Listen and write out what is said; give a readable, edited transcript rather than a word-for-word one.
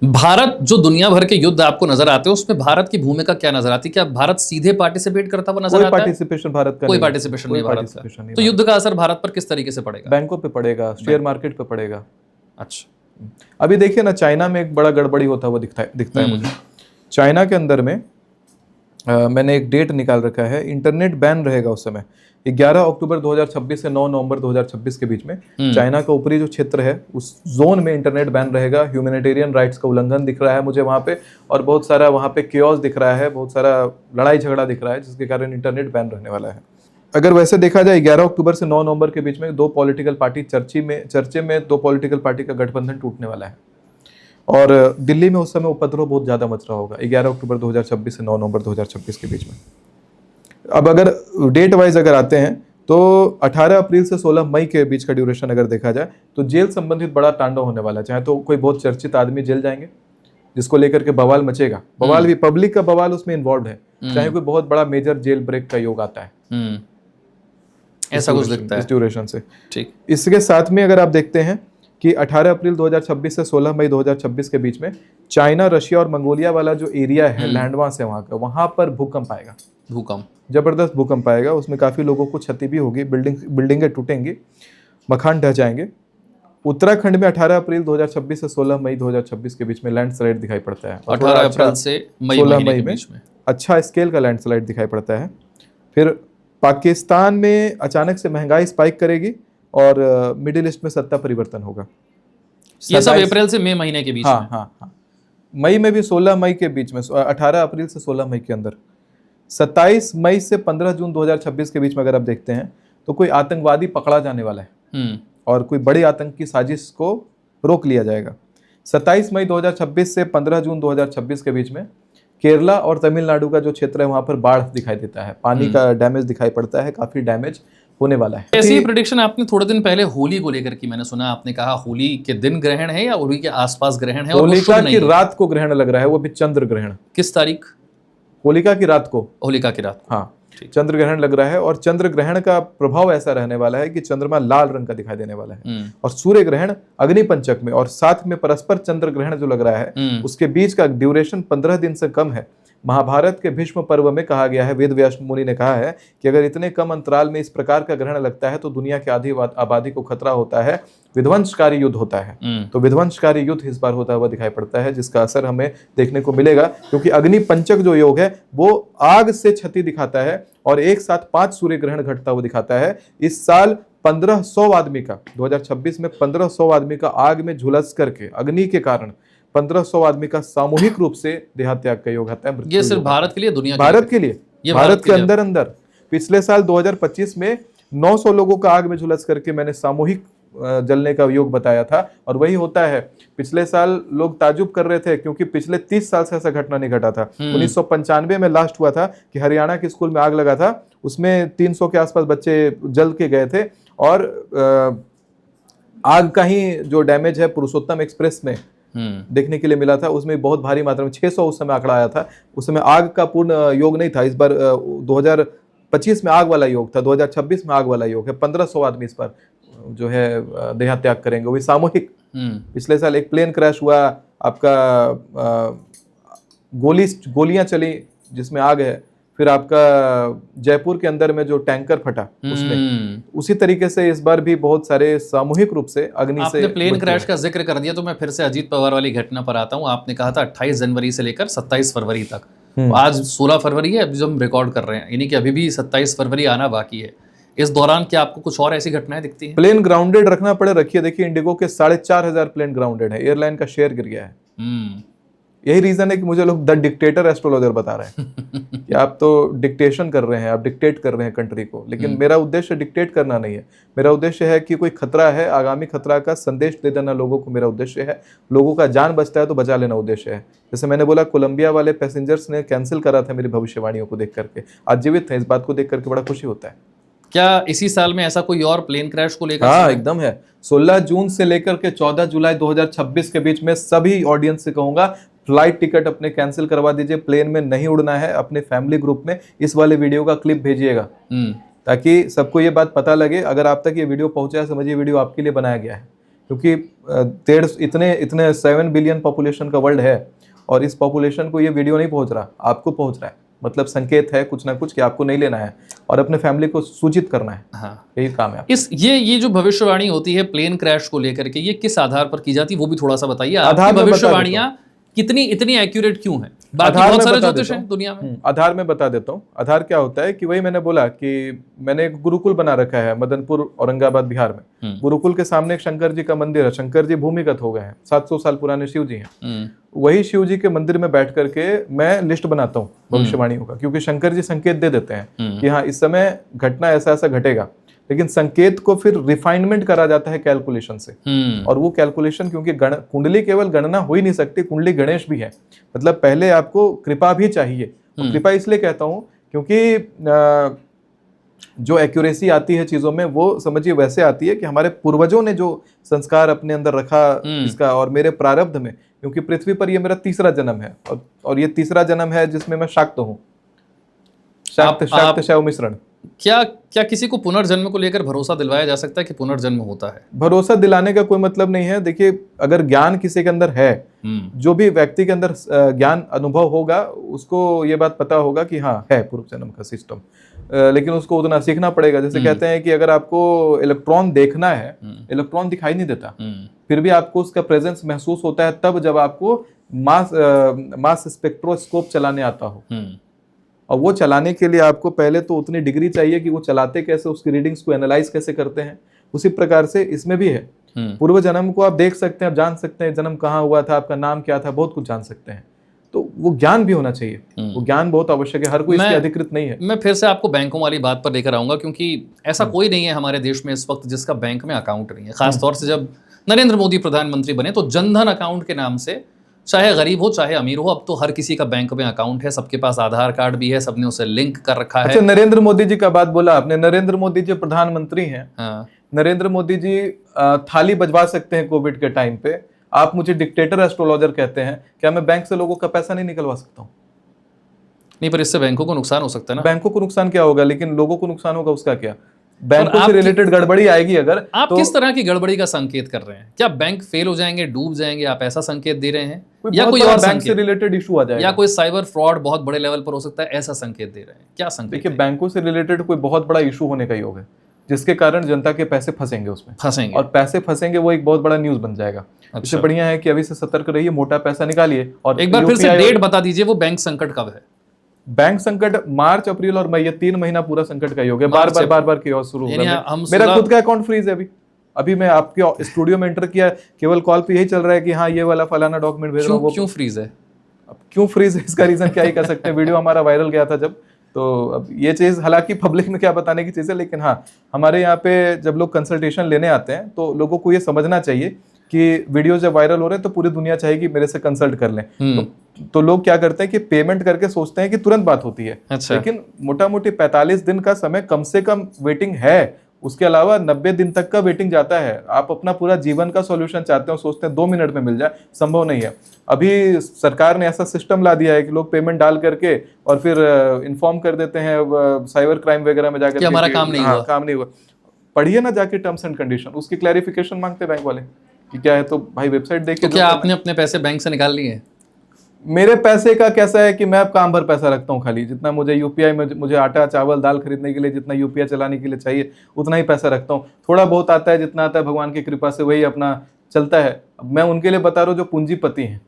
भारत जो दुनिया भर के युद्ध आपको नजर आते हैं उसमें भारत की भूमिका क्या नजर आती है? क्या भारत सीधे पार्टिसिपेट करता हुआ नजर कोई आता है? पार्टिसिपेशन भारत का कोई नहीं है। पार्टिसिपेशन कोई नहीं भारत का। पार्टिसिपेशन नहीं तो भारत। युद्ध का असर भारत पर किस तरीके से पड़ेगा? बैंकों पे पड़ेगा, शेयर मार्केट पे पड़ेगा। अच्छा। अभी देखिए ना, चाइना में एक बड़ा गड़बड़ी होता हुआ दिखता है मुझे। चाइना के अंदर में मैंने एक डेट निकाल रखा है, इंटरनेट बैन रहेगा उस समय 11 अक्टूबर 2026 से 9 नवंबर 2026 के बीच में। चाइना का ऊपरी जो क्षेत्र है उस जोन में इंटरनेट बैन रहेगा। ह्यूमैनिटेरियन राइट्स का उल्लंघन दिख रहा है मुझे वहाँ पे, और बहुत सारा वहाँ पे केओस दिख रहा है, बहुत सारा लड़ाई झगड़ा दिख रहा है, जिसके कारण इंटरनेट बैन रहने वाला है। अगर वैसे देखा जाए 11 अक्टूबर से 9 नवंबर के बीच में दो पॉलिटिकल पार्टी चर्चे में दो पॉलिटिकल पार्टी का गठबंधन टूटने वाला है, और दिल्ली में उस समय उपद्रव बहुत ज़्यादा मच रहा होगा 11 अक्टूबर 2026 से 9 नवंबर 2026 के बीच में। अब अगर डेट वाइज अगर आते हैं तो 18 अप्रैल से 16 मई के बीच का ड्यूरेशन अगर देखा जाए तो जेल संबंधित बड़ा तांडव होने वाला है। चाहे तो कोई बहुत चर्चित आदमी जेल जाएंगे जिसको लेकर के बवाल मचेगा, बवाल भी पब्लिक का बवाल उसमें इन्वॉल्व है, चाहे कोई बहुत बड़ा मेजर जेल ब्रेक का योग आता है, ऐसा कुछ दिखता है इस ड्यूरेशन से। ठीक। इसके साथ में अगर आप देखते हैं कि 18 अप्रैल 2026 से 16 मई 2026 के बीच में चाइना, रशिया और मंगोलिया वाला जो एरिया है लैंडमास है वहाँ का, वहाँ पर भूकंप आएगा। भूकंप, जबरदस्त भूकंप आएगा, उसमें काफ़ी लोगों को क्षति भी होगी, बिल्डिंगें टूटेंगी, मकान ढह जाएंगे। उत्तराखंड में 18 अप्रैल 2026 से 16 मई 2026 के बीच में लैंडस्लाइड दिखाई पड़ता है। 18 अप्रैल से 16 मई में अच्छा स्केल का लैंडस्लाइड दिखाई पड़ता है। फिर पाकिस्तान में अचानक से महंगाई स्पाइक करेगी और मिडिल ईस्ट में सत्ता परिवर्तन होगा। ये सब अप्रैल से मई महीने के बीच में। हाँ। मई में भी 16 मई के बीच में, 18 अप्रैल से 16 मई के अंदर। 27 मई से 15 जून 2026 के बीच में अगर आप देखते हैं तो कोई आतंकवादी पकड़ा जाने वाला है और कोई बड़ी आतंकी साजिश को रोक लिया जाएगा। 27 मई 2026 से 15 जून 2026 के बीच में केरला और तमिलनाडु का जो क्षेत्र है वहां पर बाढ़ दिखाई देता है, पानी का डैमेज दिखाई पड़ता है, काफी डैमेज होने वाला है। ऐसी प्रेडिक्शन आपने थोड़े दिन पहले होली को लेकर की मैंने सुना, आपने कहा होली के दिन ग्रहण है या होली के आसपास ग्रहण है? होलिका की रात को ग्रहण लग रहा है, वो भी चंद्र ग्रहण। किस तारीख? होलिका की रात को। होलिका की रात को, हाँ, चंद्र ग्रहण लग रहा है, और चंद्र ग्रहण का प्रभाव ऐसा रहने वाला है कि चंद्रमा लाल रंग का दिखाई देने वाला है, और सूर्य ग्रहण अग्नि पंचक में, और साथ में परस्पर चंद्र ग्रहण जो लग रहा है उसके बीच का ड्यूरेशन 15 दिन से कम है। महाभारत के भीष्म पर्व में कहा गया है, वेद व्यास मुनि ने कहा है कि अगर इतने कम अंतराल में इस प्रकार का ग्रहण लगता है तो दुनिया की आधी आबादी को खतरा होता है, विध्वंसकारी युद्ध होता है। तो विध्वंसकारी युद्ध इस बार होता हुआ दिखाई पड़ता है, जिसका असर हमें देखने को मिलेगा, क्योंकि अग्नि पंचक जो योग है वो आग से क्षति दिखाता है और एक साथ 5 सूर्य ग्रहण घटता हुआ दिखाता है। इस साल 1500 आदमी का, 2026 में 1500 आदमी का आग में झुलस करके अग्नि के कारण 1500 आदमी का सामूहिक रूप से देहात्याग का योग आता है। ये सिर्फ भारत के लिए, दुनिया भारत के लिए, भारत के अंदर पिछले साल 2025 में 900 लोगों का आग में झुलस करके मैंने सामूहिक जलने का योग बताया था, और वही होता है। पिछले साल लोग ताजुब कर रहे थे क्योंकि पिछले 30 साल से ऐसा घटना नहीं घटा था। 1995 में लास्ट हुआ था कि हरियाणा के स्कूल में आग लगा था, उसमें 300 के आसपास बच्चे जल के गए थे, और आग का ही जो डैमेज है पुरुषोत्तम एक्सप्रेस में देखने के लिए मिला था, उसमें बहुत भारी मात्रा में 600 उस समय आंकड़ा आया था। उस समय आग का पूर्ण योग नहीं था। इस बार 2025 में आग वाला योग था, 2026 में आग वाला योग है। 1500 आदमी इस बार जो है देहात्याग करेंगे, वो भी सामूहिक। पिछले साल एक प्लेन क्रैश हुआ, आपका गोलियां चली जिसमें आग है, फिर आपका जयपुर के अंदर में जो टैंकर फटा उसमें, उसी तरीके से इस बार भी बहुत सारे सामूहिक रूप से अग्नि से। आपने प्लेन क्रैश का जिक्र कर दिया तो मैं फिर से अजीत पवार वाली घटना पर आता हूं। आपने कहा था 28 जनवरी से लेकर 27 फरवरी तक, आज 16 फरवरी है, अभी जो हम रिकॉर्ड कर रहे हैं, यानी कि अभी भी 27 फरवरी आना बाकी है। इस दौरान क्या आपको कुछ और ऐसी घटनाएं दिखती हैं? प्लेन ग्राउंडेड रखना पड़े, रखिए। देखिए इंडिगो के 4500 प्लेन ग्राउंडेड है, एयरलाइन का शेयर गिर गया है। यही रीजन है कि मुझे लोग द डिक्टेटर एस्ट्रोलॉजर बता रहे हैं कि आप तो डिक्टेशन कर रहे हैं, आप डिक्टेट कर रहे हैं कंट्री को। लेकिन मेरा उद्देश्य डिक्टेट करना नहीं है, मेरा उद्देश्य है कि कोई खतरा है, आगामी खतरा का संदेश दे देना लोगों को मेरा उद्देश्य है। लोगों का जान बचता है तो बचा लेना उद्देश्य है। जैसे मैंने बोला, कोलंबिया वाले पैसेंजर्स ने कैंसिल करा था मेरी भविष्यवाणियों को देख करके, आज जीवित हैं। इस बात को देख करके बड़ा खुशी होता है। क्या इसी साल में ऐसा कोई और प्लेन क्रैश को लेकर? हाँ, एकदम है। 16 जून से लेकर के 14 जुलाई 2026 के बीच में सभी ऑडियंस से कहूंगा, फ्लाइट टिकट अपने कैंसिल करवा दीजिए। प्लेन में नहीं उड़ना है। अपने फैमिली ग्रुप में इस वाले वीडियो का क्लिप भेजिएगा, ताकि सबको ये बात पता लगे। अगर आप तक ये वीडियो पहुंचा है, समझिए वीडियो आपके लिए बनाया गया है। क्योंकि इतने इतने 7 बिलियन पॉपुलेशन का वर्ल्ड है और इस पॉपुलेशन को ये वीडियो नहीं पहुंच रहा, आपको पहुंच रहा है, मतलब संकेत है कुछ ना कुछ कि आपको नहीं लेना है और अपने फैमिली को सूचित करना है। हाँ, यही काम है। ये जो भविष्यवाणी होती है प्लेन क्रैश को लेकर के, ये किस आधार पर की जाती है वो भी थोड़ा सा बताइए। आधार आपकी में बता भविष्यवाणियां कितनी इतनी एक्यूरेट क्यों हैं? बाकी आधार बहुत में सारे बता ज्योतिष देता हैं दुनिया में। आधार में बता देता हूँ। आधार क्या होता है कि वही मैंने बोला कि मैंने एक गुरुकुल बना रखा है मदनपुर औरंगाबाद बिहार में। गुरुकुल के सामने एक शंकर जी का मंदिर है। शंकर जी भूमिगत हो गए हैं, 700 साल पुराने शिव जी हैं। वही शिव जी के मंदिर में बैठ करके मैं लिस्ट बनाता हूँ भविष्यवाणियों का, क्योंकि शंकर जी संकेत दे देते हैं कि हाँ इस समय घटना ऐसा ऐसा घटेगा, लेकिन संकेत को फिर रिफाइनमेंट करा जाता है कैलकुलेशन से। और वो कैलकुलेशन, क्योंकि कुंडली केवल गणना हो ही नहीं सकती, कुंडली गणेश भी है, मतलब पहले आपको कृपा भी चाहिए। और कृपा इसलिए कहता हूं क्योंकि जो एक्यूरेसी आती है चीजों में वो समझिए वैसे आती है कि हमारे पूर्वजों ने जो संस्कार अपने अंदर रखा इसका, और मेरे प्रारब्ध में, क्योंकि पृथ्वी पर ये मेरा तीसरा जन्म है और ये तीसरा जन्म है जिसमें मैं शाक्त हूँ, शाक्त शैव मिश्रण। क्या किसी को पुनर्जन्म को लेकर भरोसा दिलवाया जा सकता है कि पुनर्जन्म होता है? भरोसा दिलाने का कोई मतलब नहीं है। देखिए, अगर ज्ञान किसी के अंदर है, जो भी व्यक्ति के अंदर ज्ञान अनुभव होगा उसको ये बात पता होगा कि हाँ है पूर्व जन्म का सिस्टम, लेकिन उसको उतना सीखना पड़ेगा। जैसे कहते हैं कि अगर आपको इलेक्ट्रॉन देखना है, इलेक्ट्रॉन दिखाई नहीं देता, फिर भी आपको उसका प्रेजेंस महसूस होता है तब जब आपको मास स्पेक्ट्रोस्कोप चलाने आता हो। और वो चलाने के लिए आपको पहले तो उतनी डिग्री चाहिए कि वो चलाते कैसे, उसकी रीडिंग्स को एनालाइज कैसे करते हैं। उसी प्रकार से इसमें भी है। पूर्व जन्म को आप देख सकते हैं, आप जान सकते हैं जन्म कहाँ हुआ था, आपका नाम क्या था, बहुत कुछ जान सकते हैं। तो वो ज्ञान भी होना चाहिए, वो ज्ञान बहुत आवश्यक है, हर कोई इसके अधिकृत नहीं है। मैं फिर से आपको बैंकों वाली बात पर लेकर आऊंगा, क्योंकि ऐसा कोई नहीं है हमारे देश में इस वक्त जिसका बैंक में अकाउंट नहीं है। खासतौर से जब नरेंद्र मोदी प्रधानमंत्री बने तो जनधन अकाउंट के नाम से, चाहे गरीब हो चाहे अमीर हो, अब तो हर किसी का बैंक में अकाउंट है, सबके पास आधार कार्ड भी है, सबने उसे लिंक कर रखा है। अच्छा, नरेंद्र मोदी जी का बात बोला आपने, नरेंद्र मोदी जी प्रधानमंत्री हैं। हाँ। नरेंद्र मोदी जी थाली बजवा सकते हैं कोविड के टाइम पे। आप मुझे डिक्टेटर एस्ट्रोलॉजर कहते हैं, क्या मैं बैंक से लोगों का पैसा नहीं निकलवा सकता हूँ? नहीं, पर इससे बैंकों को नुकसान हो सकता है ना। बैंकों को नुकसान क्या होगा, लेकिन लोगों को नुकसान होगा उसका क्या? बैंकों से रिलेटेड गड़बड़ी आएगी अगर। आप किस तरह की गड़बड़ी का संकेत कर रहे हैं? क्या बैंक फेल हो जाएंगे, डूब जाएंगे, आप ऐसा संकेत दे रहे हैं? या कोई और बैंक से रिलेटेड इशू आ जाएगा, या कोई साइबर फ्रॉड बहुत बड़े लेवल पर हो सकता है, ऐसा संकेत दे रहे हैं? क्या संकेत? देखिए, बैंकों से रिलेटेड कोई बहुत बड़ा इशू होने का योग है, जिसके कारण जनता के पैसे फंसेंगे, उसमें फंसेंगे, और पैसे फंसेंगे, वो एक बहुत बड़ा न्यूज बन जाएगा। इससे बढ़िया है कि अभी से सतर्क रहिए, मोटा पैसा निकालिए। और एक बार फिर से डेट बता दीजिए, वो बैंक संकट कब है? बैंक संकट मार्च, अप्रैल और मई, ये 3 महीना पूरा संकट का योग है। बार बार केओस शुरू होगा। मेरा खुद का अकाउंट फ्रीज है अभी मैं आपके स्टूडियो में एंटर किया, केवल कॉल पे यही चल रहा है कि हाँ ये वाला फलाना डॉक्यूमेंट भेज रहा हूँ। क्यों फ्रीज है? अब क्यों फ्रीज है इसका रीजन क्या ही कर सकते हैं। वीडियो हमारा वायरल गया था जब, तो अब ये चीज हालांकि पब्लिक में क्या बताने की चीज है, लेकिन हाँ हमारे यहाँ पे जब लोग कंसल्टेशन लेने आते हैं तो लोगों को ये समझना चाहिए कि वीडियो जब वायरल हो रहे हैं तो पूरी दुनिया चाहेगी मेरे से कंसल्ट कर लें। तो लोग क्या करते हैं कि पेमेंट करके सोचते हैं कि तुरंत बात होती है। अच्छा। लेकिन मोटा मोटी 45 दिन का समय कम से कम वेटिंग है, उसके अलावा 90 दिन तक का वेटिंग जाता है। आप अपना पूरा जीवन का सॉल्यूशन चाहते हो, सोचते हैं 2 मिनट में मिल जाए, संभव नहीं है। अभी सरकार ने ऐसा सिस्टम ला दिया है कि लोग पेमेंट डाल करके और फिर इन्फॉर्म कर देते हैं साइबर क्राइम वगैरह में जाकर, हमारा काम नहीं हुआ। पढ़िए ना जाके टर्म्स एंड कंडीशन, उसकी क्लैरिफिकेशन मांगते हैं बैंक वाले कि क्या है। तो भाई वेबसाइट देख के। तो क्या आपने अपने पैसे बैंक से निकाल लिए? मेरे पैसे का कैसा है कि मैं काम भर पैसा रखता हूँ, खाली जितना मुझे यूपीआई में, मुझे आटा चावल दाल खरीदने के लिए जितना यूपीआई चलाने के लिए चाहिए उतना ही पैसा रखता हूँ। थोड़ा बहुत आता है, जितना आता है भगवान की कृपा से वही अपना चलता है। मैं उनके लिए बता रहा हूँ जो पूंजीपति हैं,